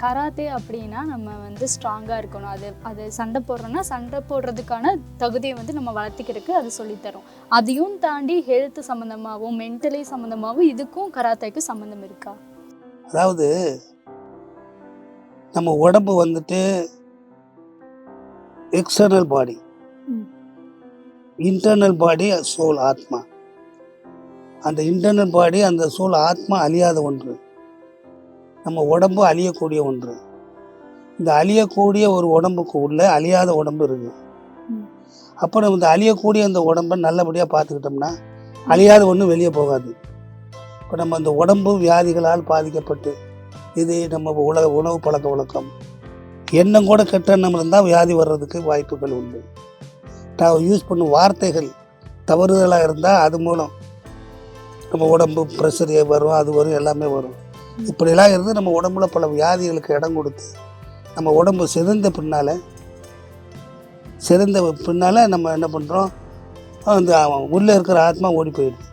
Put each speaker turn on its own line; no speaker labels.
Karate அப்படின்னா நம்ம வந்து ஸ்ட்ராங்காக இருக்கணும். அது சண்டை போடுறோன்னா சண்டை போடுறதுக்கான தகுதியை வந்து நம்ம வளர்த்திக்கிறதுக்கு அது சொல்லித்தரும். அதையும் தாண்டி ஹெல்த் சம்மந்தமாகவும் மென்டலி சம்மந்தமாகவும் இதுக்கும் கராத்தேக்கும் சம்மந்தம் இருக்கா?
அதாவது நம்ம உடம்பு வந்துட்டு எக்ஸ்டர்னல் பாடி,
ம்.
இன்டர்னல் பாடி, சோல், ஆத்மா. அந்த இன்டர்னல் பாடி, அந்த சோல், ஆத்மா அழியாத ஒன்று. நம்ம உடம்பு அழியக்கூடிய ஒன்று. இந்த அழியக்கூடிய ஒரு உடம்புக்கு உள்ள அழியாத உடம்பு இருக்கு.
ம்.
அப்போ நம்ம இந்த அழியக்கூடிய அந்த உடம்பை நல்லபடியாக பார்த்துக்கிட்டோம்னா அழியாத ஒன்று வெளியே போகாது. இப்போ நம்ம அந்த உடம்பு வியாதிகளால் பாதிக்கப்பட்டு இது நம்ம உணவு பழக்க வழக்கம் எண்ணம் கூட கெட்ட எண்ணம் இருந்தால் வியாதி வர்றதுக்கு வாய்ப்புகள் உண்டு. யூஸ் பண்ணும் வார்த்தைகள் தவறுதலாக இருந்தால் அது மூலம் நம்ம உடம்பு ப்ரெஷர் வரும், அது வரும், எல்லாமே வரும். இப்படியெல்லாம் இருந்து நம்ம உடம்புல பல வியாதிகளுக்கு இடம் கொடுத்து நம்ம உடம்பு சிதைந்த பின்னால் நம்ம என்ன பண்ணுறோம், அந்த உள்ளே இருக்கிற ஆத்மா ஓடி போயிடுது.